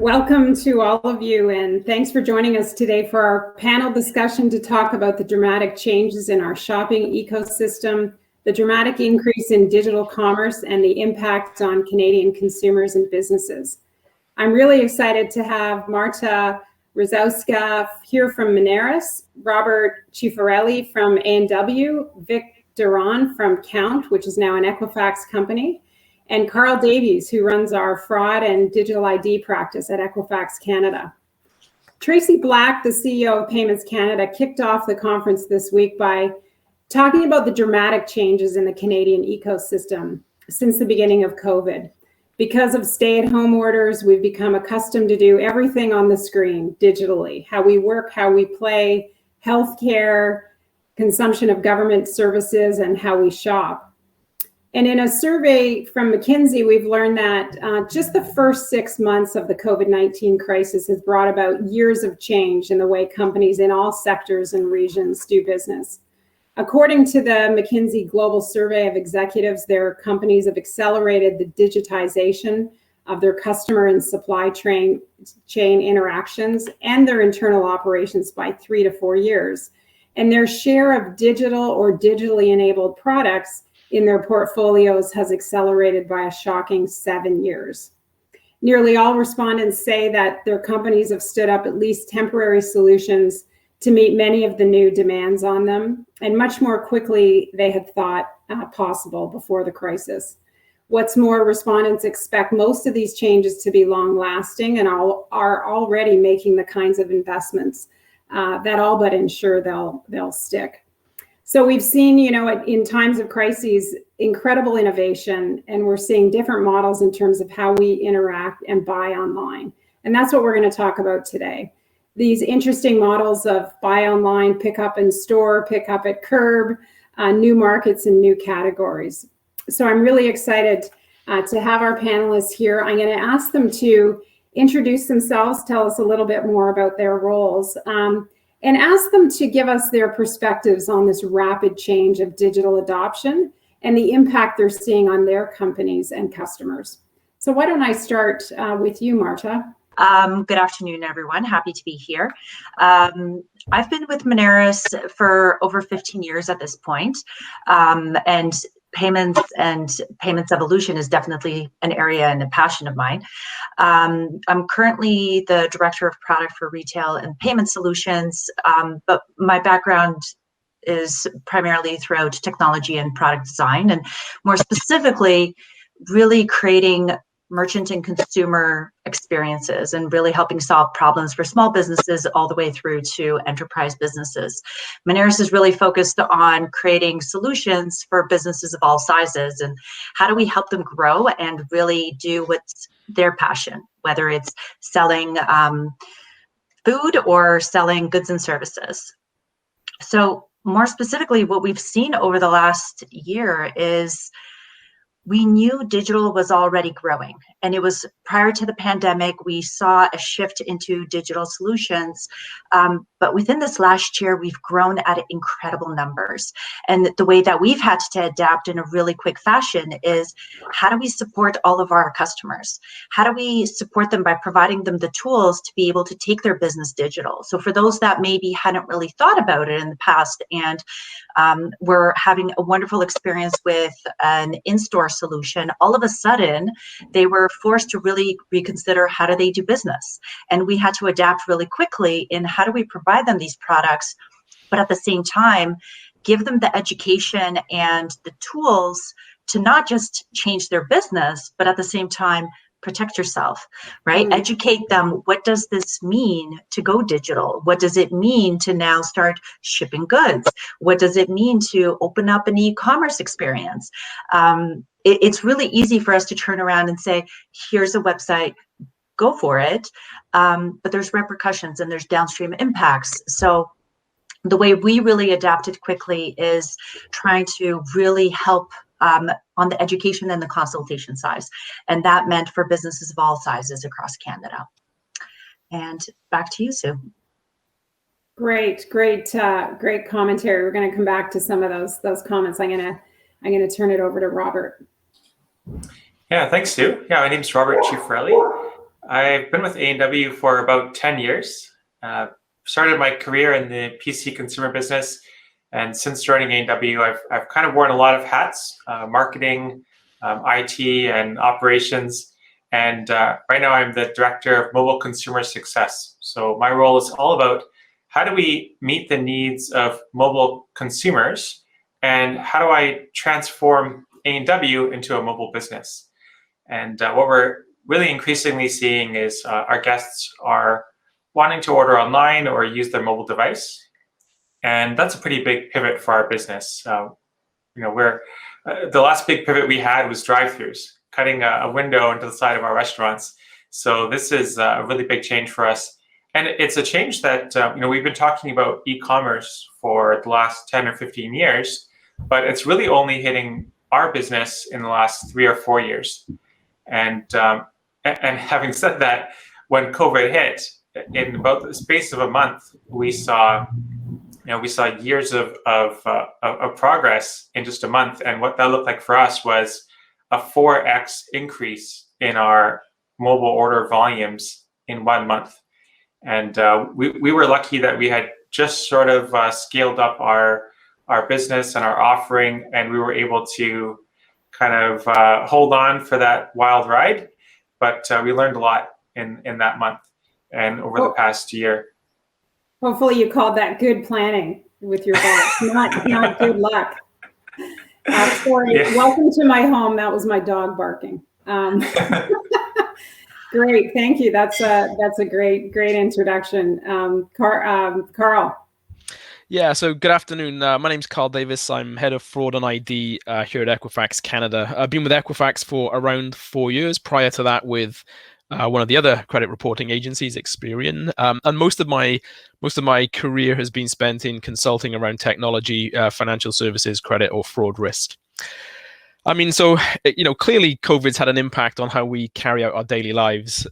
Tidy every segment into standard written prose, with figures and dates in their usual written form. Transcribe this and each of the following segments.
Welcome to all of you, and thanks for joining us today for our panel discussion to talk about the dramatic changes in our shopping ecosystem, the dramatic increase in digital commerce, and the impact on Canadian consumers and businesses. I'm really excited to have Marta Rzeszowska here from Moneris, Robert Cifarelli from A&W, Vikram from Kount, which is now an Equifax company, and Carl Davies, who runs our fraud and digital ID practice at Equifax Canada. Tracy Black, the CEO of Payments Canada, kicked off the conference this week by talking about the dramatic changes in the Canadian ecosystem since the beginning of COVID. Because of stay-at-home orders, we've become accustomed to do everything on the screen digitally, how we work, how we play, healthcare, consumption of government services, and how we shop. And in a survey from McKinsey, we've learned that just the first 6 months of the COVID-19 crisis has brought about years of change in the way companies in all sectors and regions do business. According to the McKinsey Global Survey of Executives, their companies have accelerated the digitization of their customer and supply chain interactions and their internal operations by 3 to 4 years. And their share of digital or digitally enabled products in their portfolios has accelerated by a shocking 7 years. Nearly all respondents say that their companies have stood up at least temporary solutions to meet many of the new demands on them, and much more quickly they had thought possible before the crisis. What's more, respondents expect most of these changes to be long-lasting and are already making the kinds of investments that all but ensure they'll stick. So we've seen, in times of crises, incredible innovation, and we're seeing different models in terms of how we interact and buy online. And that's what we're going to talk about today. These interesting models of buy online, pick up in store, pick up at curb, new markets and new categories. So I'm really excited to have our panelists here. I'm going to ask them to introduce themselves, tell us a little bit more about their roles, and ask them to give us their perspectives on this rapid change of digital adoption and the impact they're seeing on their companies and customers. So why don't I start with you, Marta? Good afternoon, everyone. Happy to be here. I've been with Moneris for over 15 years at this point, and payments evolution is definitely an area and a passion of mine. I'm currently the director of product for retail and payment solutions, but my background is primarily throughout technology and product design, and more specifically, really creating merchant and consumer experiences and really helping solve problems for small businesses all the way through to enterprise businesses. Moneris is really focused on creating solutions for businesses of all sizes, and how do we help them grow and really do what's their passion, whether it's selling food or selling goods and services. So more specifically, what we've seen over the last year is we knew digital was already growing, and it was prior to the pandemic. We saw a shift into digital solutions, but within this last year, we've grown at incredible numbers. And the way that we've had to adapt in a really quick fashion is, how do we support all of our customers? How do we support them by providing them the tools to be able to take their business digital? So for those that maybe hadn't really thought about it in the past and were having a wonderful experience with an in-store solution, all of a sudden they were forced to really reconsider, how do they do business? And we had to adapt really quickly in how do we provide them these products, but at the same time give them the education and the tools to not just change their business, but at the same time protect yourself, right? Educate them. What does this mean to go digital? What does it mean to now start shipping goods? What does it mean to open up an e-commerce experience? It's really easy for us to turn around and say, here's a website, go for it. But there's repercussions and there's downstream impacts. So the way we really adapted quickly is trying to really help on the education and the consultation side. And that meant for businesses of all sizes across Canada. And back to you, Sue. Great commentary. We're going to come back to some of those comments. I'm going to turn it over to Robert. Yeah, thanks, Sue. Yeah, my name's Robert Cifarelli. I've been with A&W for about 10 years. Started my career in the PC consumer business, and since joining A&W, I've kind of worn a lot of hats: marketing, IT, and operations. And right now, I'm the director of mobile consumer success. So my role is all about how do we meet the needs of mobile consumers, and how do I transform A&W into a mobile business? And what we're really increasingly seeing is our guests are wanting to order online or use their mobile device, and that's a pretty big pivot for our business. We're the last big pivot we had was drive-throughs, cutting a window into the side of our restaurants. So this is a really big change for us, and it's a change that we've been talking about e-commerce for the last 10 or 15 years, but it's really only hitting our business in the last 3 or 4 years. And having said that, when COVID hit, in about the space of a month, we saw years of progress in just a month. And what that looked like for us was a 4x increase in our mobile order volumes in 1 month. And we were lucky that we had just sort of scaled up our business and our offering, and we were able to kind of hold on for that wild ride. But we learned a lot in that month and over the past year. Hopefully you called that good planning with your boss, not good luck. Sorry, yeah. Welcome to my home. That was my dog barking. Great, thank you. That's a great introduction. Carl. Yeah, so good afternoon. My name's Carl Davies. I'm head of fraud and ID here at Equifax Canada. I've been with Equifax for around 4 years. Prior to that, with one of the other credit reporting agencies, Experian, and most of my career has been spent in consulting around technology, financial services, credit, or fraud risk. I mean, so, clearly COVID's had an impact on how we carry out our daily lives.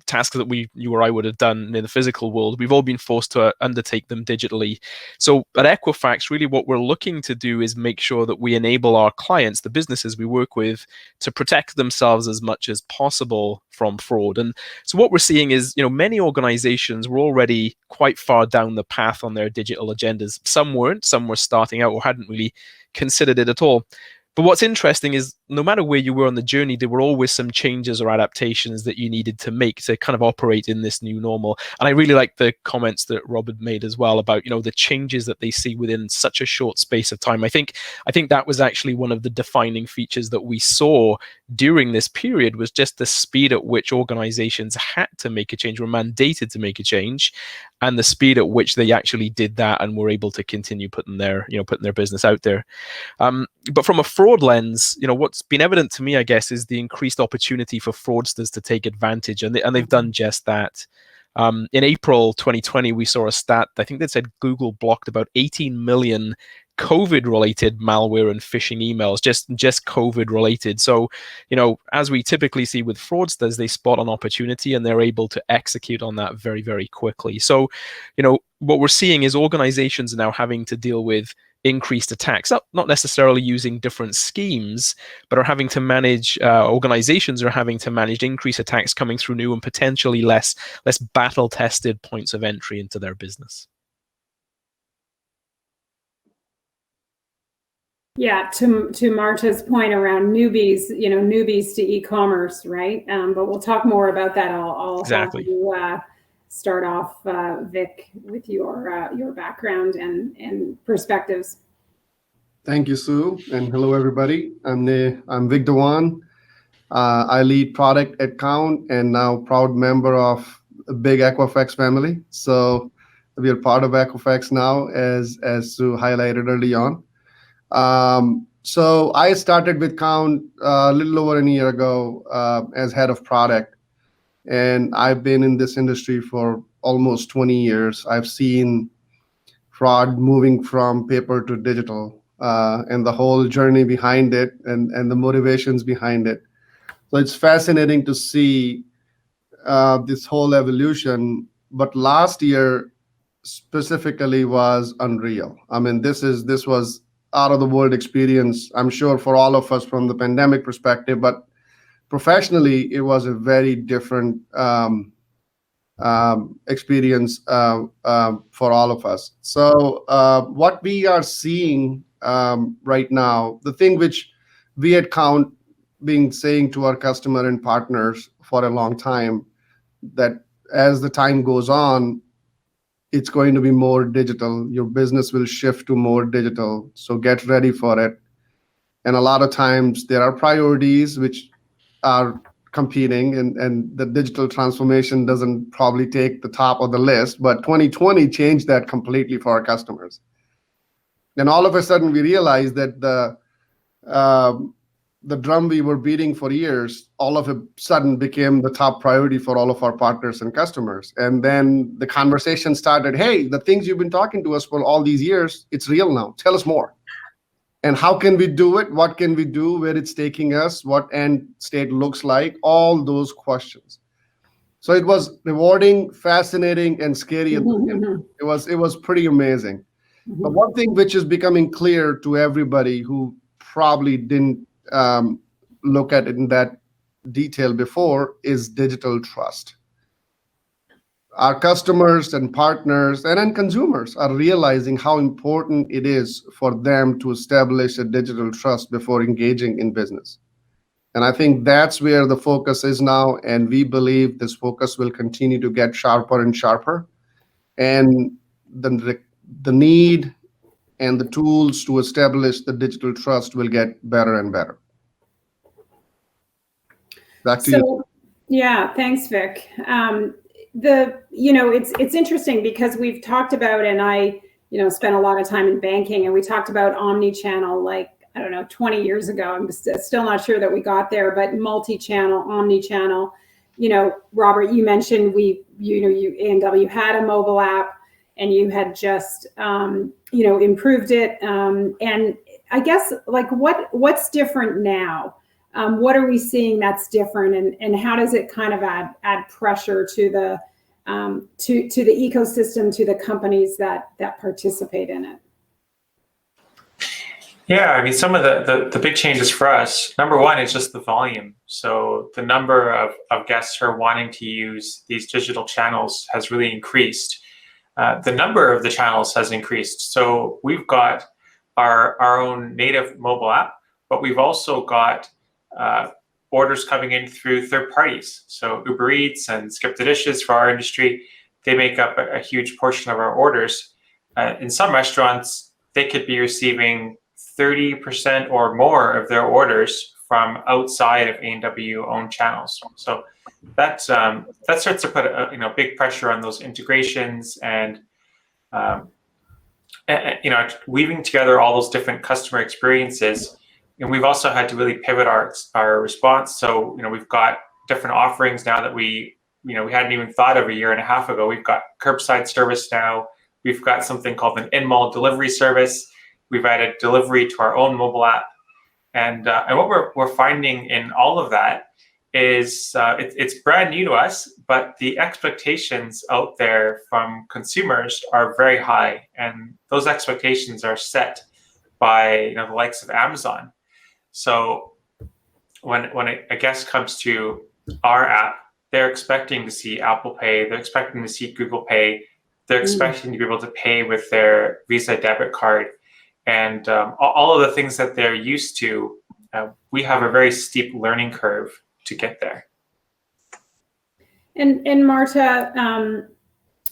Tasks that you or I would have done in the physical world, we've all been forced to undertake them digitally. So at Equifax, really what we're looking to do is make sure that we enable our clients, the businesses we work with, to protect themselves as much as possible from fraud. And so what we're seeing is, many organizations were already quite far down the path on their digital agendas. Some weren't, some were starting out or hadn't really considered it at all. But what's interesting is no matter where you were on the journey, there were always some changes or adaptations that you needed to make to kind of operate in this new normal. And I really like the comments that Rob had made as well about, the changes that they see within such a short space of time. I think that was actually one of the defining features that we saw during this period, was just the speed at which organizations had to make a change, were mandated to make a change, and the speed at which they actually did that and were able to continue putting their business out there. But from a fraud lens, what's been evident to me, I guess, is the increased opportunity for fraudsters to take advantage, and they've done just that. In April 2020, we saw a stat, I think that said Google blocked about 18 million COVID-related malware and phishing emails, just COVID-related. So, as we typically see with fraudsters, they spot an opportunity and they're able to execute on that very, very quickly. So, what we're seeing is organizations now having to deal with increased attacks, not necessarily using different schemes, but are having to manage, organizations are having to manage increased attacks coming through new and potentially less battle-tested points of entry into their business. Yeah, to Marta's point around newbies to e-commerce, right? But we'll talk more about that. I'll exactly. Have you start off, Vic, with your background and perspectives. Thank you, Sue, and hello everybody. I'm Vic Dhawan. I lead product at Kount and now proud member of a big Equifax family. So we are part of Equifax now, as Sue highlighted early on. So I started with Kount a little over a year ago as head of product, and I've been in this industry for almost 20 years. I've seen fraud moving from paper to digital, and the whole journey behind it and the motivations behind it. So it's fascinating to see this whole evolution. But last year specifically was unreal. I mean, this was out of the world experience, I'm sure, for all of us from the pandemic perspective, but professionally, it was a very different experience for all of us. So what we are seeing right now, the thing which we at Kount been saying to our customer and partners for a long time, that as the time goes on, it's going to be more digital. Your business will shift to more digital. So get ready for it. And a lot of times there are priorities which are competing, and the digital transformation doesn't probably take the top of the list, but 2020 changed that completely for our customers. Then all of a sudden we realized that the drum we were beating for years all of a sudden became the top priority for all of our partners and customers. And then the conversation started, hey, the things you've been talking to us for all these years, it's real now. Tell us more. And how can we do it? What can we do? Where it's taking us? What end state looks like? All those questions. So it was rewarding, fascinating, and scary. It was pretty amazing. But one thing which is becoming clear to everybody who probably didn't look at it in that detail before is digital trust. Our customers and partners and then consumers are realizing how important it is for them to establish a digital trust before engaging in business. And I think that's where the focus is now. And we believe this focus will continue to get sharper and sharper. And the need and the tools to establish the digital trust will get better and better. Back to you. Yeah, thanks, Vic. It's interesting because we've talked about, and I, spent a lot of time in banking, and we talked about omni-channel, 20 years ago. I'm still not sure that we got there, but multi-channel, omni-channel. Robert, you mentioned A&W had a mobile app, and you had just, improved it. And I guess, what's different now? What are we seeing that's different, and how does it kind of add pressure to the ecosystem, to the companies that participate in it? Yeah, I mean, some of the big changes for us, number one is just the volume. So the number of guests who are wanting to use these digital channels has really increased. The number of the channels has increased. So we've got our own native mobile app, but we've also got orders coming in through third parties. So Uber Eats and Skip the Dishes for our industry, they make up a huge portion of our orders. In some restaurants, they could be receiving 30% or more of their orders from outside of A&W owned channels. So that starts to put big pressure on those integrations and weaving together all those different customer experiences. And we've also had to really pivot our response. So we've got different offerings now that we hadn't even thought of a year and a half ago. We've got curbside service now. We've got something called an in-mall delivery service. We've added delivery to our own mobile app. And what we're finding in all of that is it's brand new to us, but the expectations out there from consumers are very high. And those expectations are set by the likes of Amazon. So when a guest comes to our app, they're expecting to see Apple Pay, they're expecting to see Google Pay, they're expecting to be able to pay with their Visa debit card. And all of the things that they're used to, we have a very steep learning curve to get there. And Marta,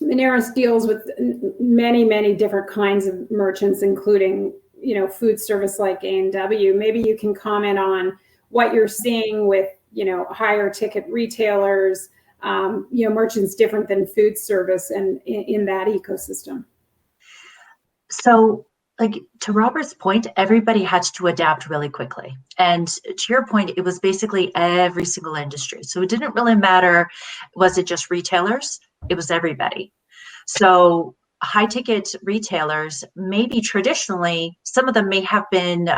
Moneris deals with many, many different kinds of merchants, including food service like A&W. Maybe you can comment on what you're seeing with higher ticket retailers, merchants different than food service, and in that ecosystem. So, to Robert's point, everybody had to adapt really quickly. And to your point, it was basically every single industry. So it didn't really matter, was it just retailers? It was everybody. So high ticket retailers, maybe traditionally, some of them may have been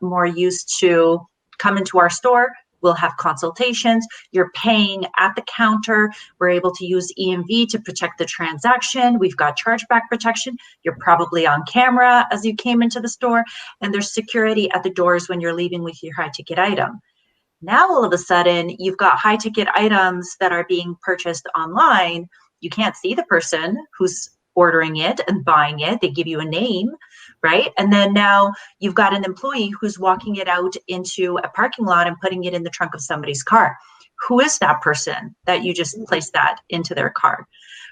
more used to come into our store. We'll have consultations. You're paying at the counter. We're able to use EMV to protect the transaction. We've got chargeback protection. You're probably on camera as you came into the store, and there's security at the doors when you're leaving with your high ticket item. Now, all of a sudden, you've got high ticket items that are being purchased online. You can't see the person who's ordering it and buying it. They give you a name, right? And then now you've got an employee who's walking it out into a parking lot and putting it in the trunk of somebody's car. Who is that person that you just placed that into their car,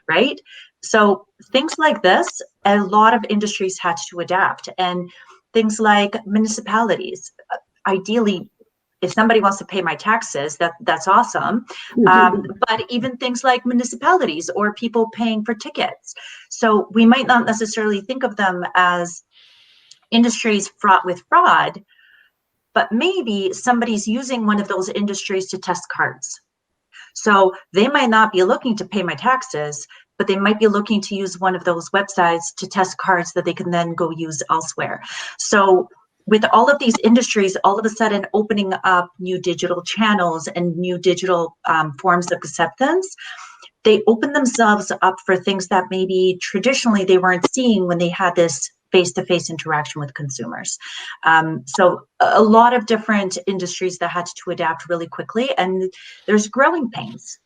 right? So things like this, a lot of industries had to adapt. And things like municipalities, ideally, if somebody wants to pay my taxes, that's awesome. But even things like municipalities or people paying for tickets. So we might not necessarily think of them as industries fraught with fraud, but maybe somebody's using one of those industries to test cards. So they might not be looking to pay my taxes, but they might be looking to use one of those websites to test cards that they can then go use elsewhere. So with all of these industries all of a sudden opening up new digital channels and new digital forms of acceptance, they open themselves up for things that maybe traditionally they weren't seeing when they had this face-to-face interaction with consumers. So a lot of different industries that had to adapt really quickly, and there's growing pains.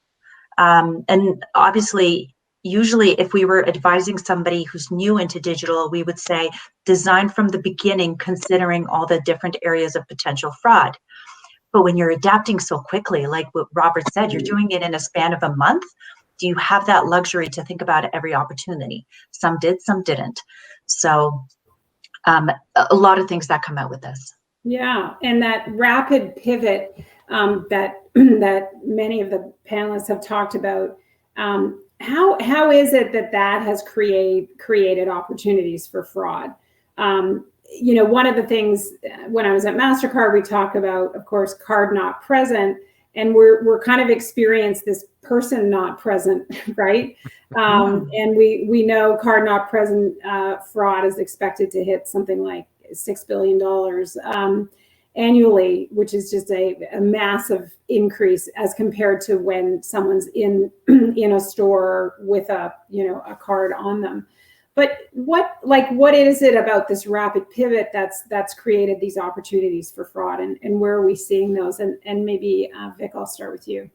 And obviously, usually if we were advising somebody who's new into digital, we would say design from the beginning, considering all the different areas of potential fraud. But when you're adapting so quickly, like what Robert said, you're doing it in a span of a month, do you have that luxury to think about every opportunity? Some did, some didn't. So a lot of things that come out with this. Yeah, and that rapid pivot that many of the panelists have talked about, how is it that has created opportunities for fraud? One of the things when I was at MasterCard, we talk about, of course, card not present, and we're kind of experienced this person not present, right? And we know card not present fraud is expected to hit something like $6 billion annually, which is just a massive increase as compared to when someone's in a store with a card on them. But what is it about this rapid pivot that's created these opportunities for fraud, and where are we seeing those? And maybe Vic, I'll start with you.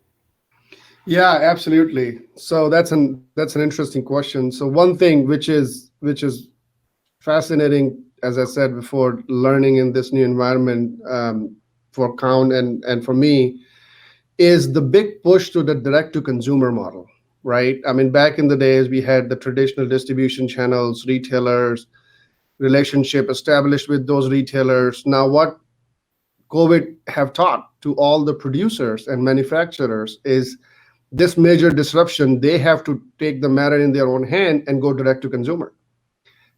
Yeah, absolutely. So that's an interesting question. So one thing which is fascinating, as I said before, learning in this new environment for Kount and for me, is the big push to the direct-to-consumer model, right? I mean, back in the days, we had the traditional distribution channels, retailers, relationship established with those retailers. Now, what COVID have taught to all the producers and manufacturers is this major disruption. They have to take the matter in their own hand and go direct-to-consumer.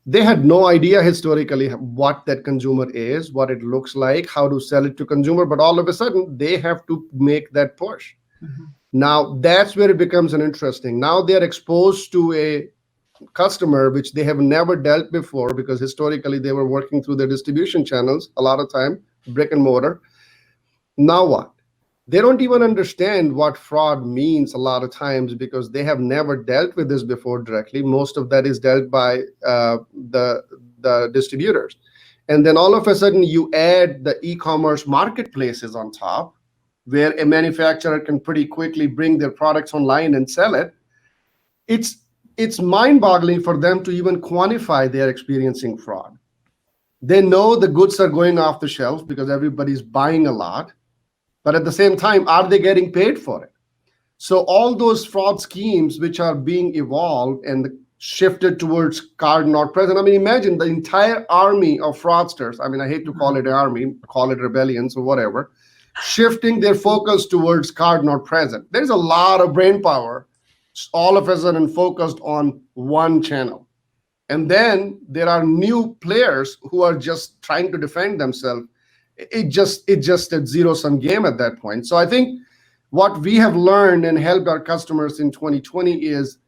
They had no idea historically what that consumer is, what it looks like, how to sell it to consumer, but all of a sudden they have to make that push. Mm-hmm. Now that's where it becomes an interesting. Now they're exposed to a customer which they have never dealt before, because historically they were working through their distribution channels, a lot of time, brick and mortar. Now what? They don't even understand what fraud means a lot of times, because they have never dealt with this before directly. Most of that is dealt by the distributors. And then all of a sudden you add the e-commerce marketplaces on top, where a manufacturer can pretty quickly bring their products online and sell it. It's mind-boggling for them to even quantify they're experiencing fraud. They know the goods are going off the shelf because everybody's buying a lot. But at the same time, are they getting paid for it? So all those fraud schemes which are being evolved and shifted towards card not present. I mean, imagine the entire army of fraudsters. I mean, I hate to call it an army, call it rebellions or whatever, shifting their focus towards card not present. There's a lot of brain power, all of a sudden focused on one channel. And then there are new players who are just trying to defend themselves. It just a zero-sum game at that point. So I think what we have learned and helped our customers in 2020 is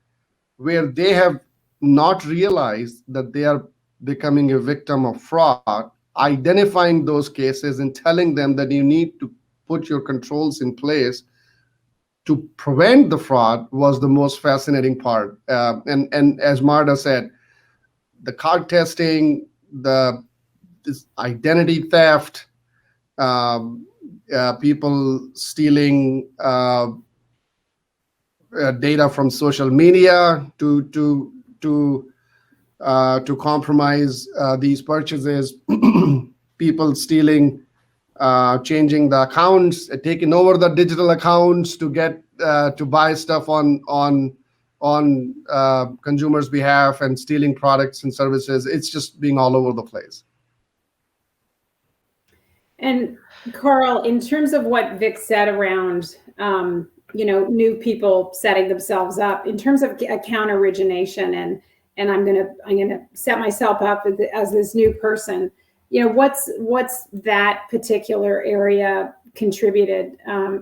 where they have not realized that they are becoming a victim of fraud, identifying those cases and telling them that you need to put your controls in place to prevent the fraud was the most fascinating part. And as Marta said, the card testing, this identity theft, people stealing data from social media to compromise these purchases, people stealing, changing the accounts, taking over the digital accounts to get to buy stuff on consumers' behalf and stealing products and services. It's just being all over the place. And Carl, in terms of what Vic said around, new people setting themselves up, in terms of account origination, and I'm gonna set myself up as this new person. What's that particular area contributed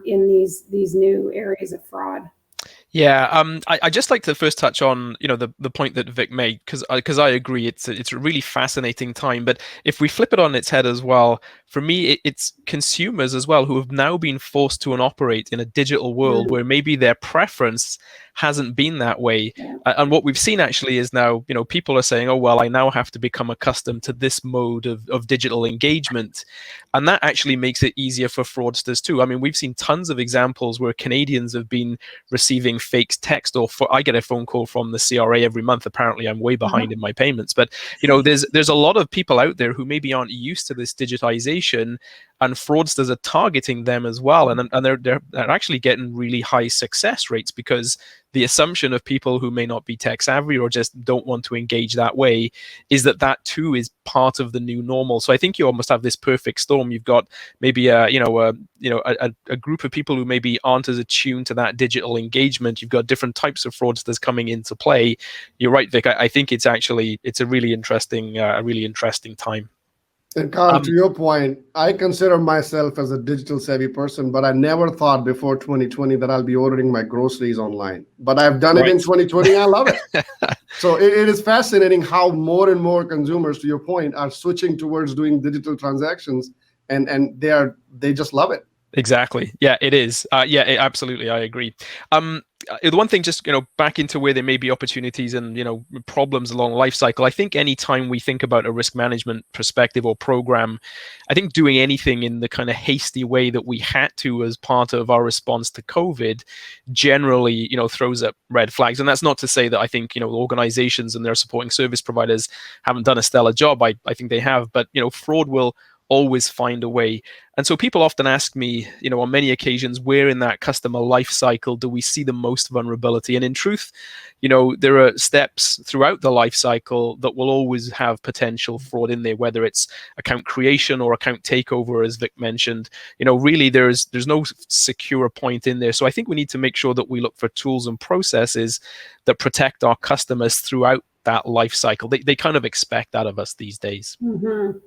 in these new areas of fraud? Yeah, I just like to first touch on the point that Vic made, because I agree it's a really fascinating time. But if we flip it on its head as well, for me it's consumers as well who have now been forced to operate in a digital world where maybe their preference hasn't been that way. And what we've seen actually is now people are saying, oh well, I now have to become accustomed to this mode of digital engagement, and that actually makes it easier for fraudsters too. I mean, we've seen tons of examples where Canadians have been receiving fake text, or I get a phone call from the CRA every month. Apparently I'm way behind in my payments, but there's a lot of people out there who maybe aren't used to this digitization, and fraudsters are targeting them as well, and they're actually getting really high success rates, because the assumption of people who may not be tech savvy or just don't want to engage that way is that too is part of the new normal. So I think you almost have this perfect storm. You've got maybe a group of people who maybe aren't as attuned to that digital engagement. You've got different types of fraudsters coming into play. You're right, Vic. I think it's a really interesting time. And Carl, to your point, I consider myself as a digital savvy person, but I never thought before 2020 that I'll be ordering my groceries online. But I've done it in 2020. I love it. So it is fascinating how more and more consumers, to your point, are switching towards doing digital transactions, and they just love it. Exactly. Yeah, it is. Absolutely. I agree. The one thing, just back into where there may be opportunities and problems along life cycle. I think anytime we think about a risk management perspective or program, I think doing anything in the kind of hasty way that we had to as part of our response to COVID generally throws up red flags. And that's not to say that I think organizations and their supporting service providers haven't done a stellar job. I think they have, but fraud will always find a way. And so people often ask me, on many occasions, where in that customer life cycle do we see the most vulnerability? And in truth, there are steps throughout the life cycle that will always have potential fraud in there, whether it's account creation or account takeover, as Vic mentioned. Really there's no secure point in there. So I think we need to make sure that we look for tools and processes that protect our customers throughout that life cycle. They kind of expect that of us these days. Mm-hmm.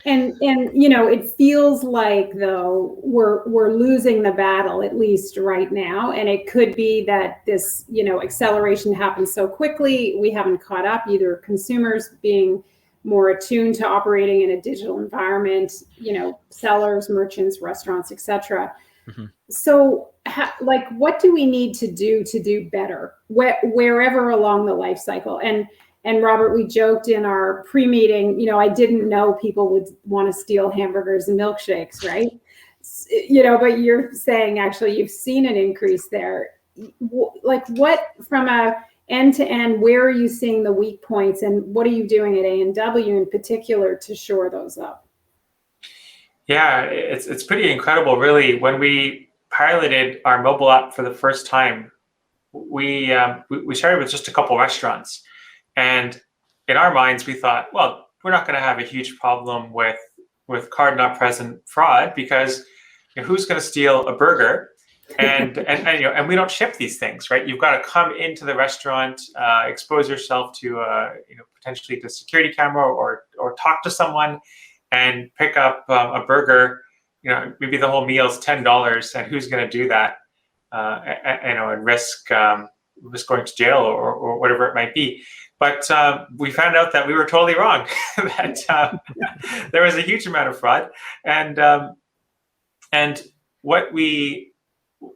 And it feels like, though, we're losing the battle, at least right now. And it could be that this, acceleration happens so quickly, we haven't caught up, either consumers being more attuned to operating in a digital environment, sellers, merchants, restaurants, etc. Mm-hmm. So what do we need to do better wherever along the life cycle? And Robert, we joked in our pre-meeting, I didn't know people would want to steal hamburgers and milkshakes, right? But you're saying actually you've seen an increase there. Like, what, from a end to end, where are you seeing the weak points, and what are you doing at A&W in particular to shore those up? Yeah, it's pretty incredible, really. When we piloted our mobile app for the first time, we started with just a couple restaurants. And in our minds, we thought, well, we're not going to have a huge problem with card not present fraud, because who's going to steal a burger? And we don't ship these things, right? You've got to come into the restaurant, expose yourself to potentially the security camera or talk to someone and pick up a burger. Maybe the whole meal is $10, and who's going to do that? And risk going to jail or whatever it might be. But we found out that we were totally wrong, that there was a huge amount of fraud. And what we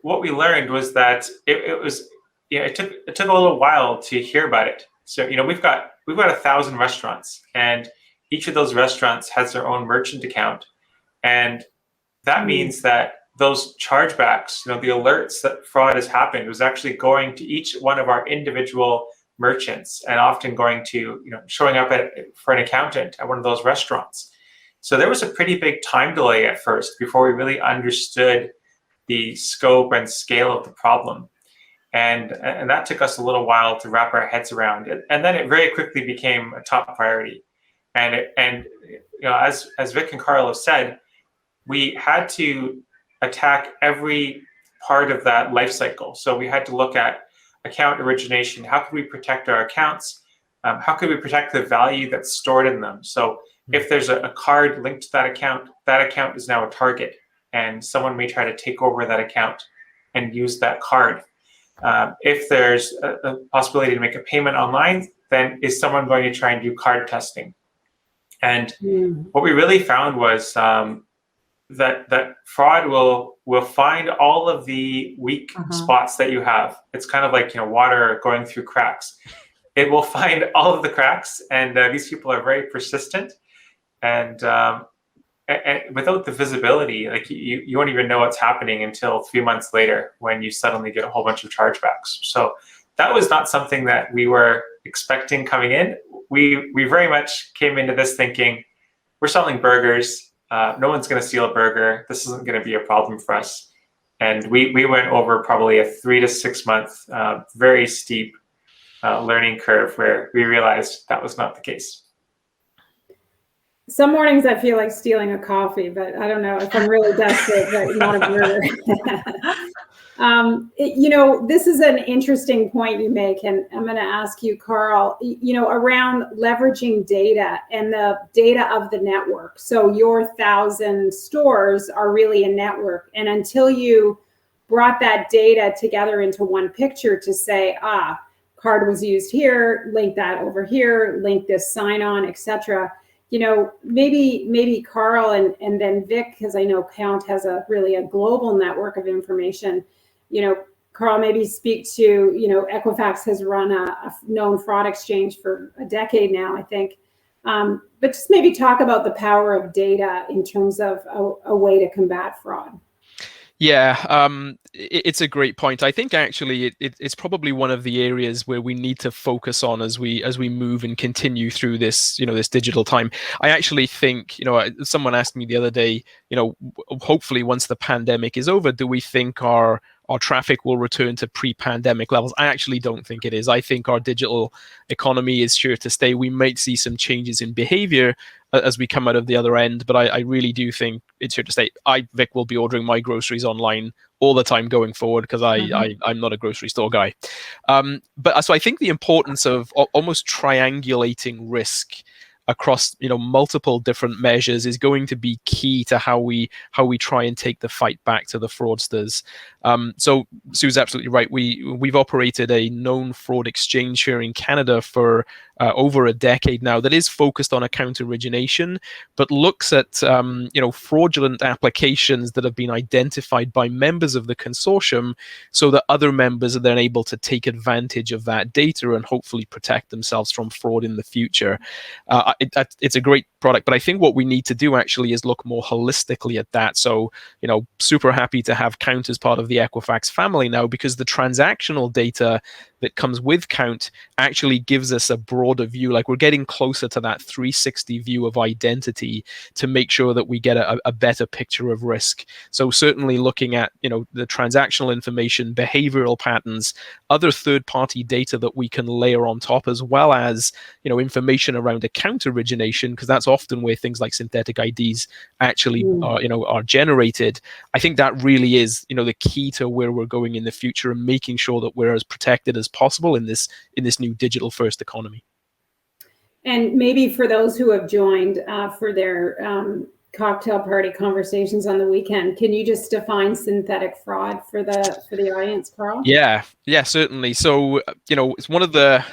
learned was that it took a little while to hear about it. So we've got 1,000 restaurants, and each of those restaurants has their own merchant account. And that means that those chargebacks, the alerts that fraud has happened was actually going to each one of our individual merchants, and often going to, showing up for an accountant at one of those restaurants. So there was a pretty big time delay at first before we really understood the scope and scale of the problem. And that took us a little while to wrap our heads around it. And then it very quickly became a top priority. And as Vic and Carl have said, we had to attack every part of that life cycle. So we had to look at account origination. How could we protect our accounts? How could we protect the value that's stored in them? So if there's a card linked to that account is now a target, and someone may try to take over that account and use that card. If there's a possibility to make a payment online, then is someone going to try and do card testing? And what we really found was that fraud will find all of the weak spots that you have. It's kind of like water going through cracks. It will find all of the cracks, and these people are very persistent. And without the visibility, like you won't even know what's happening until 3 months later when you suddenly get a whole bunch of chargebacks. So that was not something that we were expecting coming in. We very much came into this thinking, we're selling burgers. No one's going to steal a burger. This isn't going to be a problem for us. And we went over probably a 3 to 6 month, very steep learning curve where we realized that was not the case. Some mornings I feel like stealing a coffee, but I don't know if I'm really desperate, but not a burger. This is an interesting point you make, and I'm going to ask you, Carl, around leveraging data and the data of the network. So your 1,000 stores are really a network. And until you brought that data together into one picture to say, card was used here, link that over here, link this sign on, etc. Maybe Carl and then Vic, because I know Kount has a global network of information. Carl, maybe speak to, Equifax has run a known fraud exchange for a decade now, I think. But just maybe talk about the power of data in terms of a way to combat fraud. Yeah, it's a great point. I think actually it's probably one of the areas where we need to focus on as we move and continue through this, this digital time. I actually think, someone asked me the other day, hopefully once the pandemic is over, do we think our traffic will return to pre-pandemic levels? I actually don't think it is. I think our digital economy is sure to stay. We might see some changes in behavior as we come out of the other end, but I really do think it's here to stay. Vic, will be ordering my groceries online all the time going forward because I'm not a grocery store guy. But so I think the importance of almost triangulating risk across multiple different measures is going to be key to how we try and take the fight back to the fraudsters. So Sue's absolutely right. We've operated a known fraud exchange here in Canada for over a decade now that is focused on account origination, but looks at fraudulent applications that have been identified by members of the consortium, so that other members are then able to take advantage of that data and hopefully protect themselves from fraud in the future. It's a great product, but I think what we need to do actually is look more holistically at that. So, super happy to have Kount as part of the Equifax family now, because the transactional data that comes with Kount actually gives us a broader view. Like, we're getting closer to that 360 view of identity to make sure that we get a better picture of risk. So certainly looking at, the transactional information, behavioral patterns, other third-party data that we can layer on top, as well as, information around account origination, because that's often where things like synthetic IDs actually are generated. I think that really is, the key to where we're going in the future, and making sure that we're as protected as possible in this new digital first economy. And maybe for those who have joined for their cocktail party conversations on the weekend, can you just define synthetic fraud for the audience, Carl? Yeah, certainly. So, it's one of the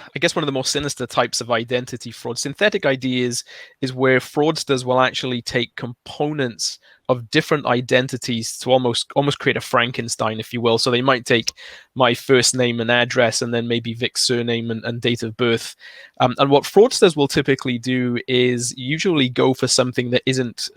more sinister types of identity fraud. Synthetic ID is where fraudsters will actually take components different identities to almost create a Frankenstein, if you will. So they might take my first name and address, and then maybe Vic's surname and date of birth. And what fraudsters will typically do is usually go for something that isn't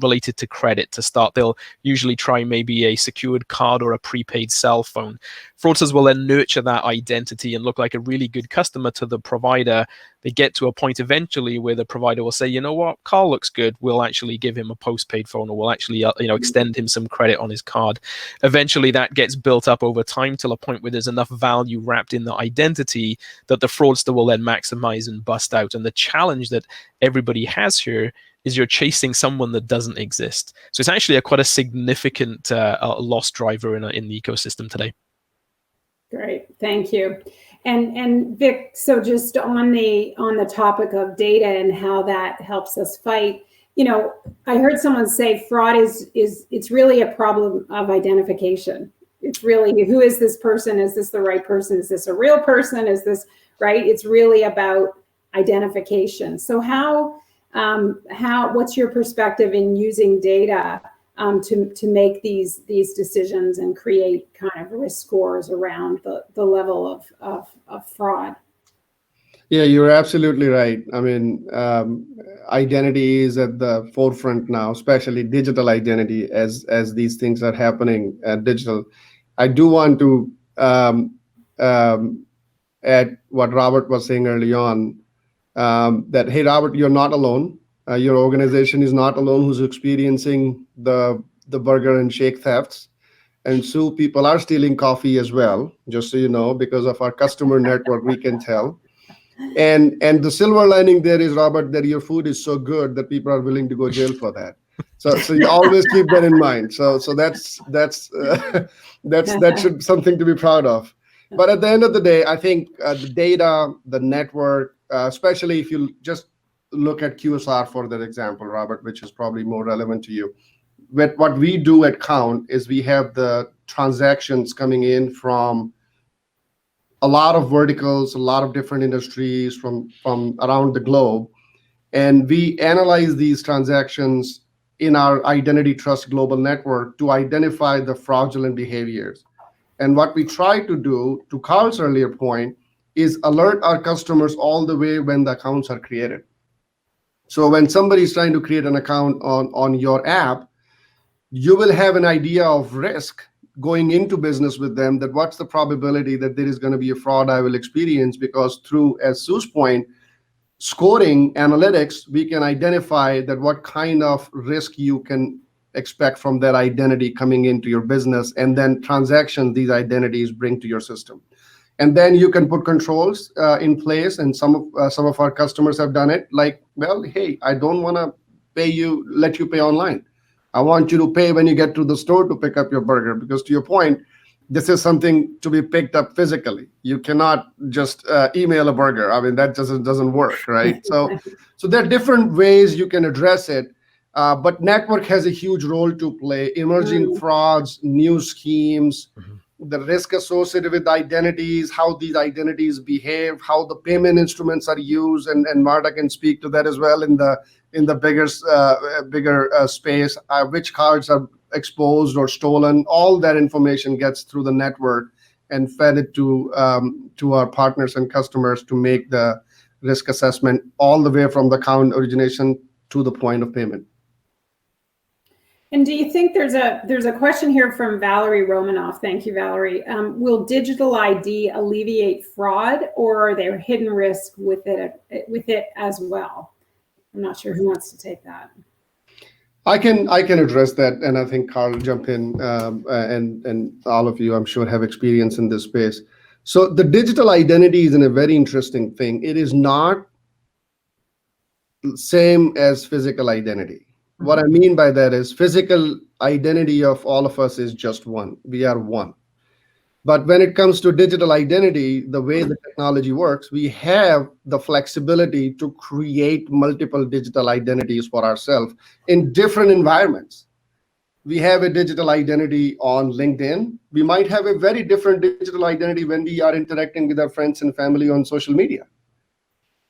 related to credit to start. They'll usually try maybe a secured card or a prepaid cell phone. Fraudsters will then nurture that identity and look like a really good customer to the provider. They get to a point eventually where the provider will say, you know what, Carl looks good. We'll actually give him a postpaid phone, or we'll actually extend him some credit on his card. Eventually, that gets built up over time till a point where there's enough value wrapped in the identity that the fraudster will then maximize and bust out. And the challenge that everybody has here is you're chasing someone that doesn't exist. So it's actually quite a significant loss driver in the ecosystem today. Great, thank you. And Vic, so just on the topic of data and how that helps us fight, I heard someone say fraud it's really a problem of identification. It's really, who is this person? Is this the right person? Is this a real person? Is this right? It's really about identification. So what's your perspective in using data to make these decisions and create kind of risk scores around the level of fraud? Yeah, you're absolutely right. I mean, identity is at the forefront now, especially digital identity as these things are happening digital. I do want to add what Robert was saying early on, that, hey, Robert, you're not alone. Your organization is not alone who's experiencing the burger and shake thefts. And so people are stealing coffee as well, just so you know, because of our customer network, we can tell. And the silver lining there is, Robert, that your food is so good that people are willing to go jail for that. So you always keep that in mind. So that's something to be proud of. But at the end of the day, I think the data, the network, especially if you just look at QSR for that example, Robert, which is probably more relevant to you. But what we do at Kount is we have the transactions coming in from a lot of verticals, a lot of different industries from around the globe. And we analyze these transactions in our Identity Trust Global Network to identify the fraudulent behaviors. And what we try to do, to Carl's earlier point, is alert our customers all the way when the accounts are created. So when somebody is trying to create an account on your app, you will have an idea of risk going into business with them, that what's the probability that there is going to be a fraud I will experience, because through, as Sue's point, scoring analytics, we can identify that what kind of risk you can expect from that identity coming into your business, and then transactions these identities bring to your system. And then you can put controls in place, and some of our customers have done it, like, well, hey, I don't want to let you pay online. I want you to pay when you get to the store to pick up your burger, because to your point, this is something to be picked up physically. You cannot just email a burger. I mean, that doesn't work, right? So there are different ways you can address it, but network has a huge role to play. Emerging frauds, new schemes, the risk associated with identities, how these identities behave, how the payment instruments are used, and Marta can speak to that as well in the bigger space, which cards are exposed or stolen. All that information gets through the network and fed it to our partners and customers to make the risk assessment all the way from the account origination to the point of payment. And do you think there's a question here from Valerie Romanoff? Thank you, Valerie. Will digital ID alleviate fraud, or are there hidden risks with it as well? I'm not sure who wants to take that. I can address that, and I think Carl will jump in, and all of you, I'm sure, have experience in this space. So the digital identity is a very interesting thing. It is not same as physical identity. What I mean by that is physical identity of all of us is just one. We are one. But when it comes to digital identity, the way the technology works, we have the flexibility to create multiple digital identities for ourselves in different environments. We have a digital identity on LinkedIn. We might have a very different digital identity when we are interacting with our friends and family on social media.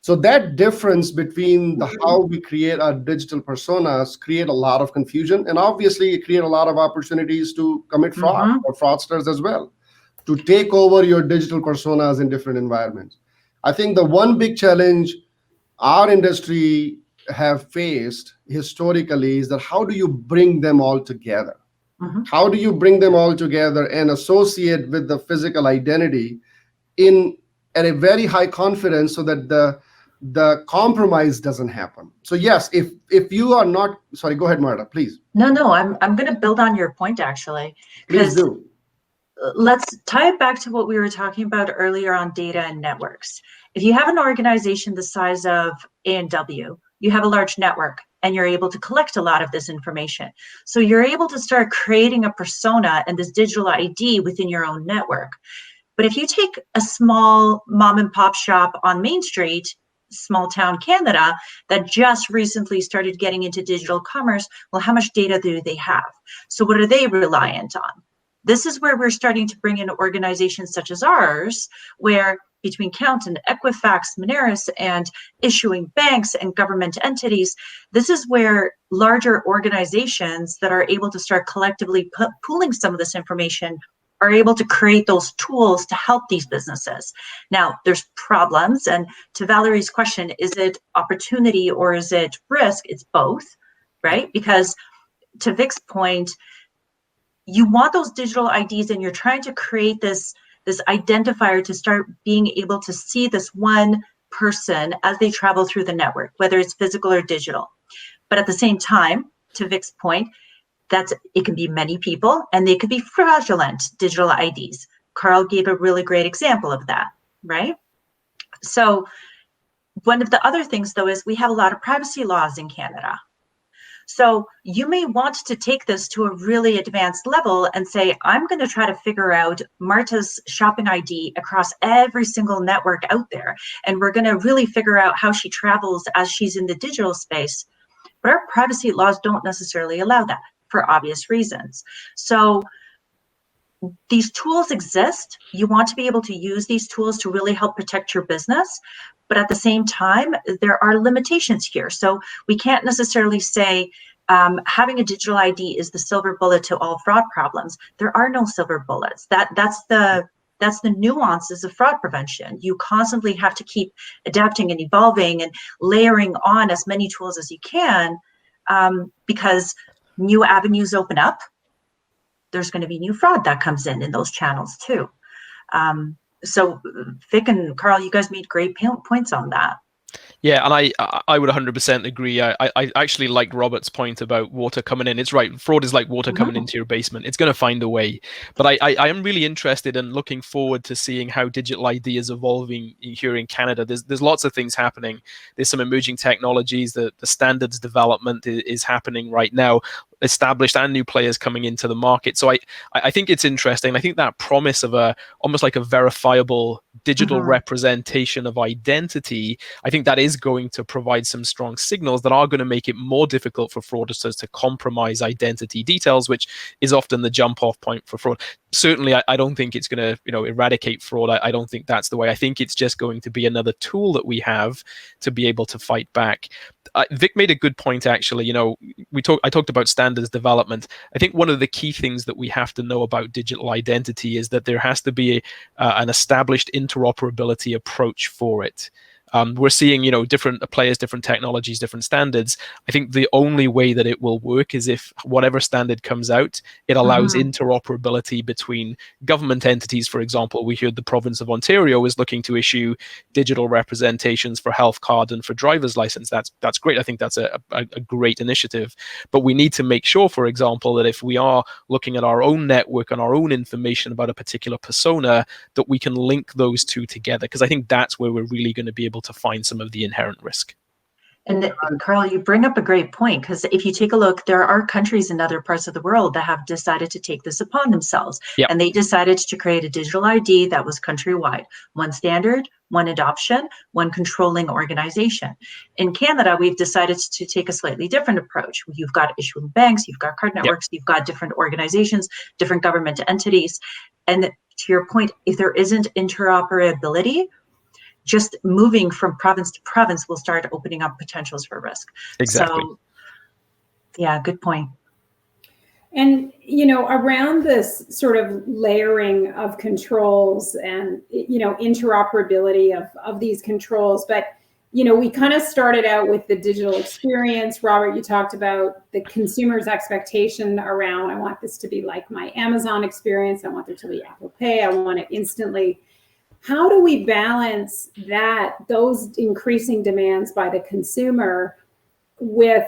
So that difference between how we create our digital personas create a lot of confusion, and obviously it create a lot of opportunities to commit fraud or fraudsters as well, to take over your digital personas in different environments. I think the one big challenge our industry have faced historically is that how do you bring them all together? How do you bring them all together and associate with the physical identity at a very high confidence so that the compromise doesn't happen? So yes, if you are not, sorry, go ahead, Marta, please. No, I'm going to build on your point, actually. Please do. Let's tie it back to what we were talking about earlier on data and networks. If you have an organization the size of A&W, you have a large network and you're able to collect a lot of this information. So you're able to start creating a persona and this digital ID within your own network. But if you take a small mom and pop shop on Main Street, small town Canada, that just recently started getting into digital commerce, well, how much data do they have? So what are they reliant on? This is where we're starting to bring in organizations such as ours, where between Kount and Equifax, Moneris, and issuing banks and government entities, this is where larger organizations that are able to start collectively pooling some of this information are able to create those tools to help these businesses. Now, there's problems, and to Valerie's question, is it opportunity or is it risk? It's both, right? Because to Vic's point, you want those digital IDs and you're trying to create this identifier to start being able to see this one person as they travel through the network, whether it's physical or digital. But at the same time, to Vic's point, it can be many people and they could be fraudulent digital IDs. Carl gave a really great example of that, right? So one of the other things though is we have a lot of privacy laws in Canada. So you may want to take this to a really advanced level and say, I'm going to try to figure out Marta's shopping ID across every single network out there. And we're going to really figure out how she travels as she's in the digital space. But our privacy laws don't necessarily allow that for obvious reasons. So these tools exist. You want to be able to use these tools to really help protect your business. But at the same time, there are limitations here. So we can't necessarily say having a digital ID is the silver bullet to all fraud problems. There are no silver bullets. That's the nuances of fraud prevention. You constantly have to keep adapting and evolving and layering on as many tools as you can, because new avenues open up. There's going to be new fraud that comes in those channels too. So Vic and Carl, you guys made great points on that. Yeah, and I would 100% agree. I actually like Robert's point about water coming in. It's right. Fraud is like water coming into your basement. It's going to find a way. But I am really interested and looking forward to seeing how digital ID is evolving here in Canada. There's lots of things happening. There's some emerging technologies. The standards development is happening right now. Established and new players coming into the market. So I think it's interesting. I think that promise of almost like a verifiable digital representation of identity, I think that is going to provide some strong signals that are going to make it more difficult for fraudsters to compromise identity details, which is often the jump off point for fraud. Certainly, I don't think it's going to eradicate fraud. I don't think that's the way. I think it's just going to be another tool that we have to be able to fight back. Vic made a good point, actually. I talked about standards development. I think one of the key things that we have to know about digital identity is that there has to be an established interoperability approach for it. We're seeing, different players, different technologies, different standards. I think the only way that it will work is if whatever standard comes out, it allows interoperability between government entities. For example, we heard the province of Ontario is looking to issue digital representations for health card and for driver's license. That's great. I think that's a great initiative. But we need to make sure, for example, that if we are looking at our own network and our own information about a particular persona, that we can link those two together, because I think that's where we're really going to be able to find some of the inherent risk. And Carl, you bring up a great point, because if you take a look, there are countries in other parts of the world that have decided to take this upon themselves. Yep. And they decided to create a digital ID that was countrywide. One standard, one adoption, one controlling organization. In Canada, we've decided to take a slightly different approach. You've got issuing banks, you've got card networks, You've got different organizations, different government entities. And to your point, if there isn't interoperability, just moving from province to province will start opening up potentials for risk. Exactly. So, yeah, good point. And, around this sort of layering of controls and, interoperability of these controls, but, we kind of started out with the digital experience. Robert, you talked about the consumer's expectation around, I want this to be like my Amazon experience. I want there to be Apple Pay. I want it instantly. How do we balance those increasing demands by the consumer with,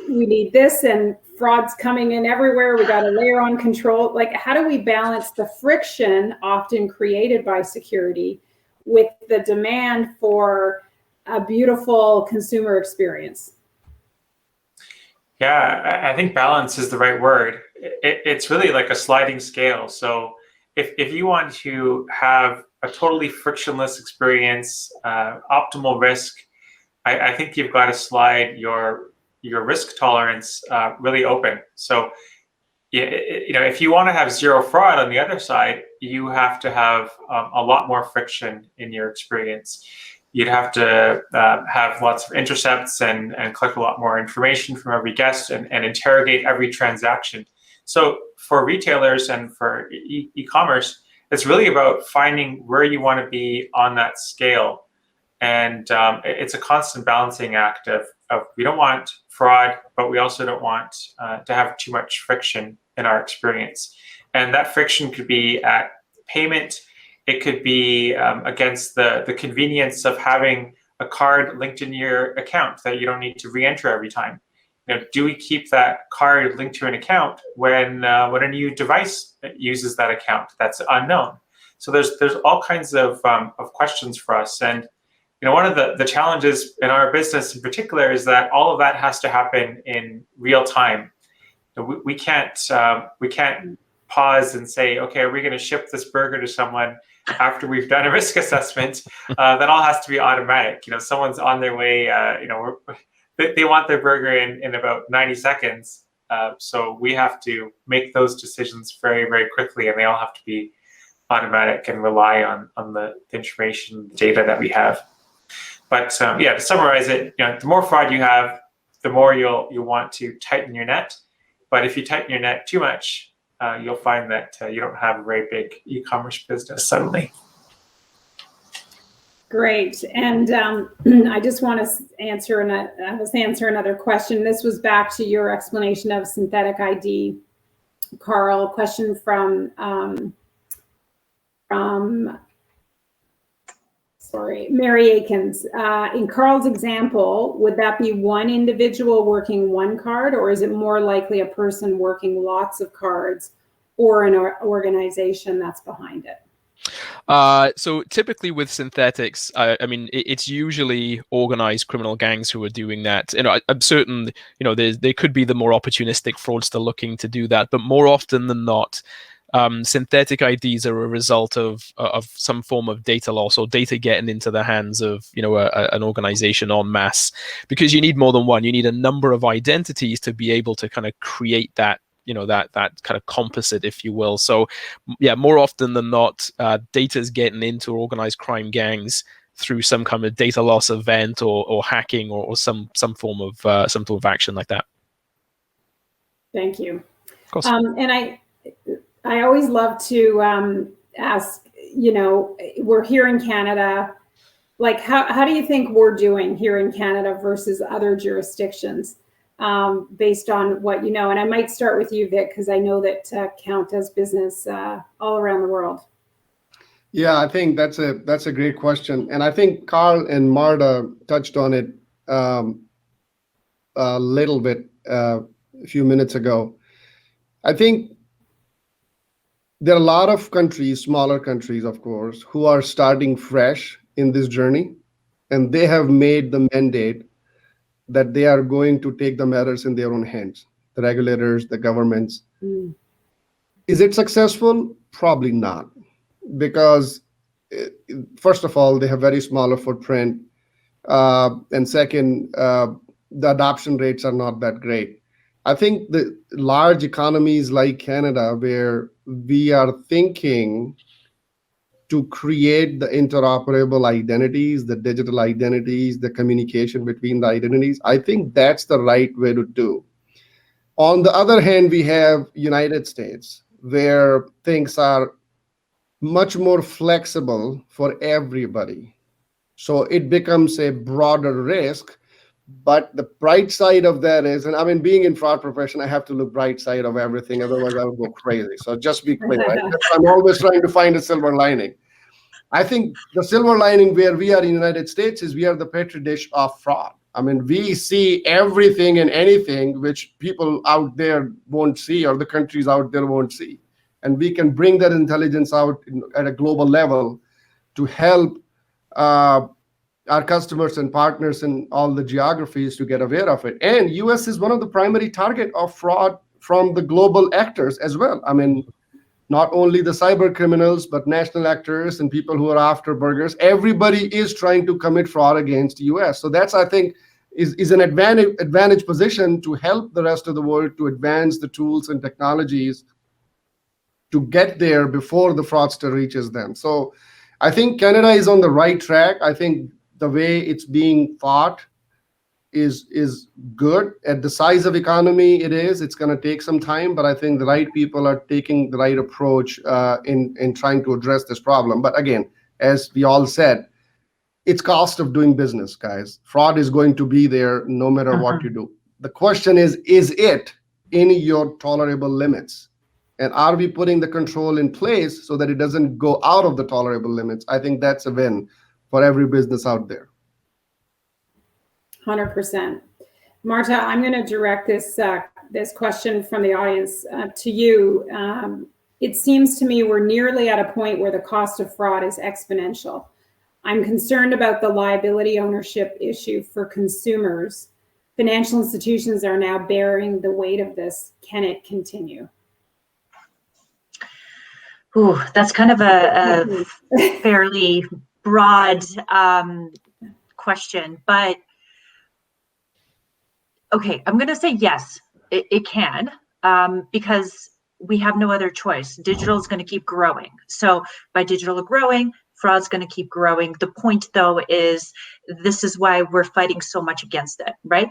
we need this and fraud's coming in everywhere, we got to layer on control? Like, how do we balance the friction often created by security with the demand for a beautiful consumer experience? Yeah, I think balance is the right word. It's really like a sliding scale. So if you want to have a totally frictionless experience, optimal risk, I think you've got to slide your risk tolerance really open. So, if you want to have zero fraud on the other side, you have to have a lot more friction in your experience. You'd have to have lots of intercepts and collect a lot more information from every guest and interrogate every transaction. So for retailers and for e-commerce, it's really about finding where you want to be on that scale. And it's a constant balancing act of we don't want fraud, but we also don't want to have too much friction in our experience. And that friction could be at payment. It could be against the convenience of having a card linked in your account that you don't need to re-enter every time. Do we keep that card linked to an account when a new device uses that account? That's unknown. So there's all kinds of questions for us. And one of the challenges in our business in particular is that all of that has to happen in real time. We can't pause and say, okay, are we going to ship this burger to someone after we've done a risk assessment? That all has to be automatic. Someone's on their way. They want their burger in about 90 seconds. So we have to make those decisions very, very quickly, and they all have to be automatic and rely on the information, the data that we have. But to summarize it, the more fraud you have, the more you'll want to tighten your net. But if you tighten your net too much, you'll find that you don't have a very big e-commerce business suddenly. Great. And I just want to answer another question. This was back to your explanation of synthetic ID, Carl. Question from Mary Akins. In Carl's example, would that be one individual working one card, or is it more likely a person working lots of cards, or an organization that's behind it? So typically with synthetics, it's usually organized criminal gangs who are doing that. I'm certain, there could be the more opportunistic fraudster looking to do that, but more often than not, synthetic IDs are a result of some form of data loss or data getting into the hands of an organization en masse, because you need more than one. You need a number of identities to be able to kind of create that that kind of composite, if you will. So yeah, more often than not, data is getting into organized crime gangs through some kind of data loss event or hacking or some form of action like that. Thank you. Of course. And I always love to ask, we're here in Canada, like how do you think we're doing here in Canada versus other jurisdictions, based on what you know? And I might start with you, Vic, because I know that Kount does business all around the world. Yeah, I think that's a great question. And I think Carl and Marta touched on it a little bit a few minutes ago. I think there are a lot of countries, smaller countries, of course, who are starting fresh in this journey, and they have made the mandate that they are going to take the matters in their own hands, the regulators, the governments. Mm. Is it successful? Probably not, because first of all, they have very smaller footprint, and second, the adoption rates are not that great. I think the large economies like Canada, where we are thinking to create the interoperable identities, the digital identities, the communication between the identities. I think that's the right way to do. On the other hand, we have United States, where things are much more flexible for everybody. So it becomes a broader risk. But the bright side of that is, and I mean, being in fraud profession, I have to look bright side of everything. Otherwise, I would go crazy. So just be clear. Right? I'm always trying to find a silver lining. I think the silver lining where we are in the United States is we are the petri dish of fraud. I mean, we see everything and anything which people out there won't see, or the countries out there won't see. And we can bring that intelligence out at a global level to help our customers and partners in all the geographies to get aware of it. And US is one of the primary target of fraud from the global actors as well. I mean, not only the cyber criminals, but national actors and people who are after burgers. Everybody is trying to commit fraud against the US. So that's, I think, is an advantage position to help the rest of the world to advance the tools and technologies to get there before the fraudster reaches them. So I think Canada is on the right track. I think the way it's being fought is good. At the size of economy it's going to take some time, but I think the right people are taking the right approach in trying to address this problem. But again, as we all said, it's cost of doing business, guys. Fraud is going to be there no matter what you do. The question is it in your tolerable limits? And are we putting the control in place so that it doesn't go out of the tolerable limits? I think that's a win for every business out there. 100%. Marta, I'm going to direct this question from the audience to you. It seems to me we're nearly at a point where the cost of fraud is exponential. I'm concerned about the liability ownership issue for consumers. Financial institutions are now bearing the weight of this. Can it continue? Ooh, that's kind of a fairly broad question, but okay, I'm going to say yes, it can, because we have no other choice. Digital is going to keep growing. So by digital growing, fraud's going to keep growing. The point, though, is this is why we're fighting so much against it, right?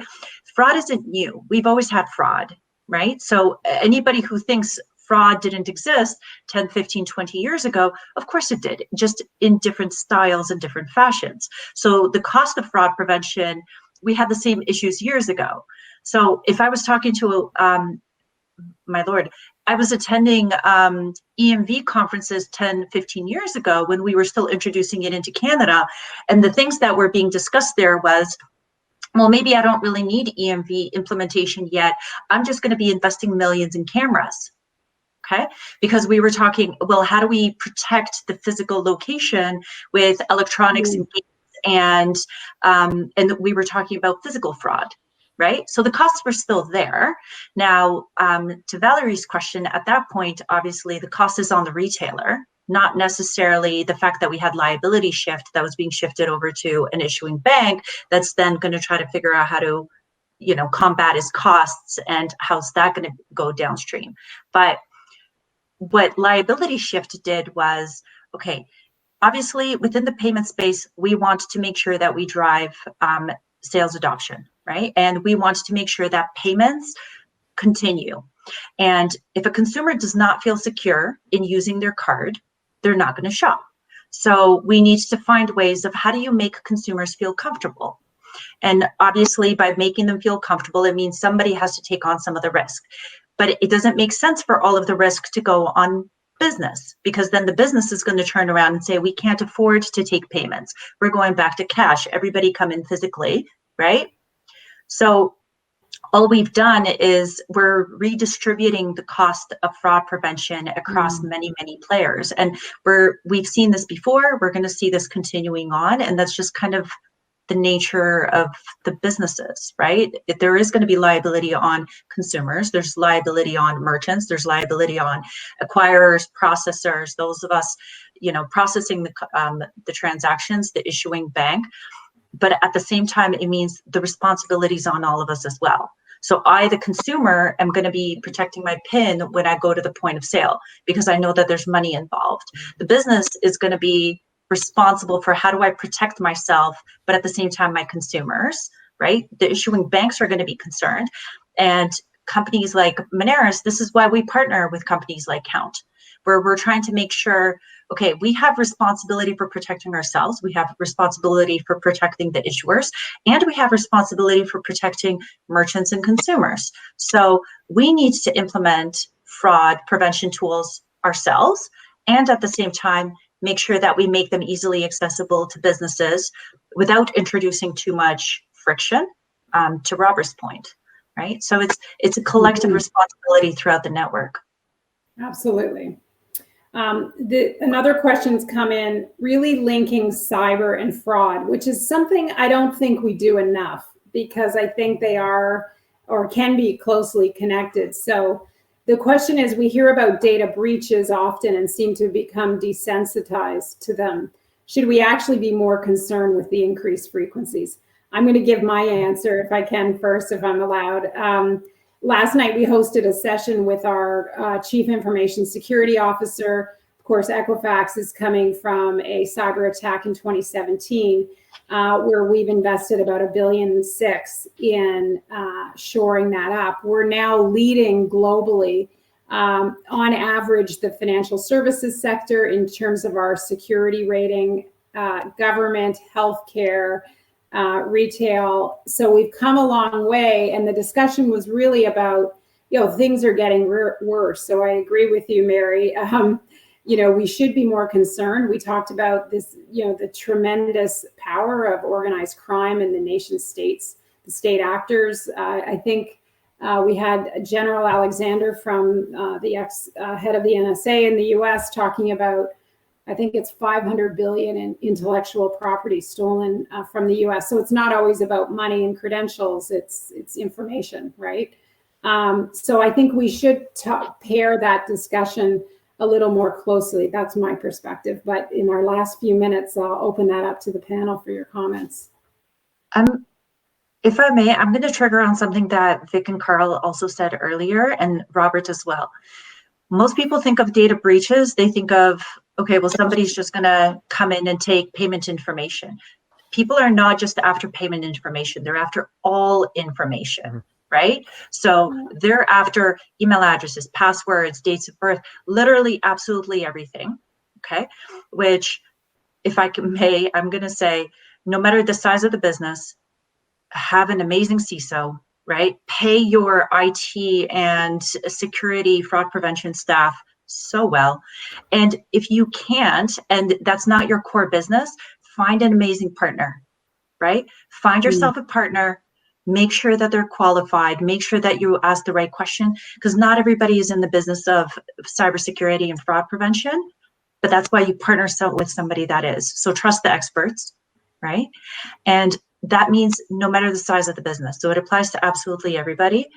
Fraud isn't new. We've always had fraud, right? So anybody who thinks fraud didn't exist 10, 15, 20 years ago, of course it did, just in different styles and different fashions. So the cost of fraud prevention, we had the same issues years ago. So if I was talking to, my Lord, I was attending EMV conferences 10, 15 years ago when we were still introducing it into Canada. And the things that were being discussed there was, well, maybe I don't really need EMV implementation yet. I'm just going to be investing millions in cameras. Okay, because we were talking, well, how do we protect the physical location with electronics and we were talking about physical fraud, right? So the costs were still there. Now, to Valerie's question, at that point, obviously the cost is on the retailer, not necessarily the fact that we had liability shift that was being shifted over to an issuing bank that's then going to try to figure out how to, combat his costs and how's that going to go downstream. But what liability shift did was, okay, obviously within the payment space, we want to make sure that we drive sales adoption, right? And we want to make sure that payments continue. And if a consumer does not feel secure in using their card, they're not going to shop. So we need to find ways of how do you make consumers feel comfortable? And obviously by making them feel comfortable, it means somebody has to take on some of the risk. But it doesn't make sense for all of the risk to go on business, because then the business is going to turn around and say, we can't afford to take payments. We're going back to cash. Everybody come in physically, right? So all we've done is we're redistributing the cost of fraud prevention across many, many players. And we've seen this before. We're going to see this continuing on. And that's just kind of the nature of the businesses, right? If there is going to be liability on consumers, there's liability on merchants, there's liability on acquirers, processors, those of us, processing the transactions, the issuing bank. But at the same time, it means the responsibilities on all of us as well. So I, the consumer, am going to be protecting my PIN when I go to the point of sale because I know that there's money involved. The business is going to be responsible for how do I protect myself, but at the same time, my consumers, right? The issuing banks are going to be concerned. And companies like Moneris, this is why we partner with companies like Kount, where we're trying to make sure, okay, we have responsibility for protecting ourselves, we have responsibility for protecting the issuers, and we have responsibility for protecting merchants and consumers. So we need to implement fraud prevention tools ourselves, and at the same time, make sure that we make them easily accessible to businesses without introducing too much friction, to Robert's point, right? So it's a collective responsibility throughout the network. Absolutely. Another question's come in, really linking cyber and fraud, which is something I don't think we do enough, because I think they are or can be closely connected. So the question is, we hear about data breaches often and seem to become desensitized to them. Should we actually be more concerned with the increased frequencies? I'm going to give my answer if I can first, if I'm allowed. Last night, we hosted a session with our Chief Information Security Officer. Of course, Equifax is coming from a cyber attack in 2017, where we've invested about $1.6 billion in shoring that up. We're now leading globally, on average, the financial services sector in terms of our security rating, government, healthcare, retail. So we've come a long way, and the discussion was really about, things are getting worse. So I agree with you, Mary. We should be more concerned. We talked about this, the tremendous power of organized crime in the nation states, the state actors. I think we had General Alexander from the ex-head of the NSA in the US talking about, I think it's 500 billion in intellectual property stolen from the US. So it's not always about money and credentials, it's information, right? So I think we should pair that discussion a little more closely. That's my perspective. But in our last few minutes, I'll open that up to the panel for your comments. If I may, I'm going to trigger on something that Vic and Carl also said earlier, and Robert as well. Most people think of data breaches, they think of, okay, well, somebody's just going to come in and take payment information. People are not just after payment information, they're after all information, right? So they're after email addresses, passwords, dates of birth, literally absolutely everything, okay? Which, if I may, I'm going to say, no matter the size of the business, have an amazing CISO, right? Pay your IT and security fraud prevention staff so well. And if you can't, and that's not your core business, find an amazing partner, right? Find yourself a partner, make sure that they're qualified, make sure that you ask the right question, because not everybody is in the business of cybersecurity and fraud prevention, but that's why you partner with somebody that is. So trust the experts, right? And that means no matter the size of the business. So it applies to absolutely everybody.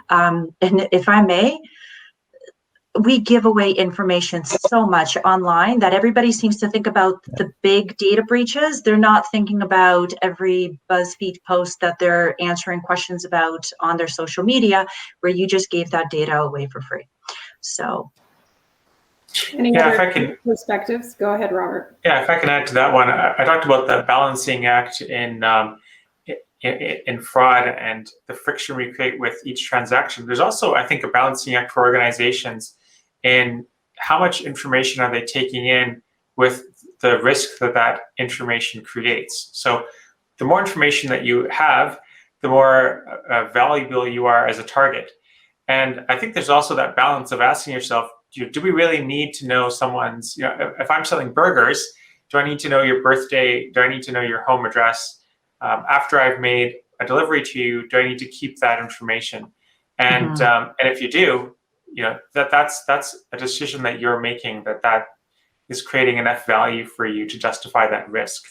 And if I may, we give away information so much online that everybody seems to think about the big data breaches. They're not thinking about every BuzzFeed post that they're answering questions about on their social media, where you just gave that data away for free. So. Any other perspectives? Go ahead, Robert. Yeah, if I can add to that one, I talked about the balancing act in fraud and the friction we create with each transaction. There's also, I think, a balancing act for organizations in how much information are they taking in with the risk that information creates. So the more information that you have, the more valuable you are as a target. And I think there's also that balance of asking yourself, do we really need to know someone's, if I'm selling burgers, do I need to know your birthday? Do I need to know your home address? After I've made a delivery to you, do I need to keep that information? And and if you do, that's a decision that you're making that is creating enough value for you to justify that risk.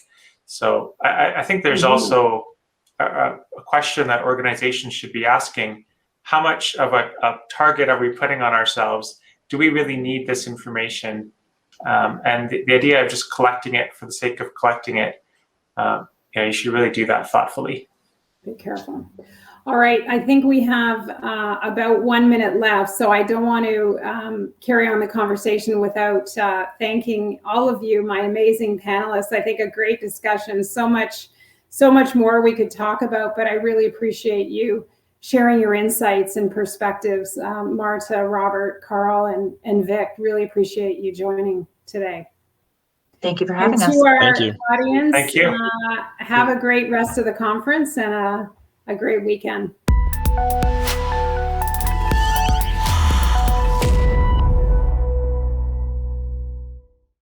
So I think there's also a question that organizations should be asking: how much of a target are we putting on ourselves? Do we really need this information? And the idea of just collecting it for the sake of collecting it, you should really do that thoughtfully. Be careful. All right, I think we have about 1 minute left, so I don't want to carry on the conversation without thanking all of you, my amazing panelists. I think a great discussion, so much more we could talk about, but I really appreciate you sharing your insights and perspectives. Marta, Robert, Carl, and Vic, really appreciate you joining today. Thank you for having us. To our Thank you. audience, Thank you. have a great rest of the conference and a great weekend.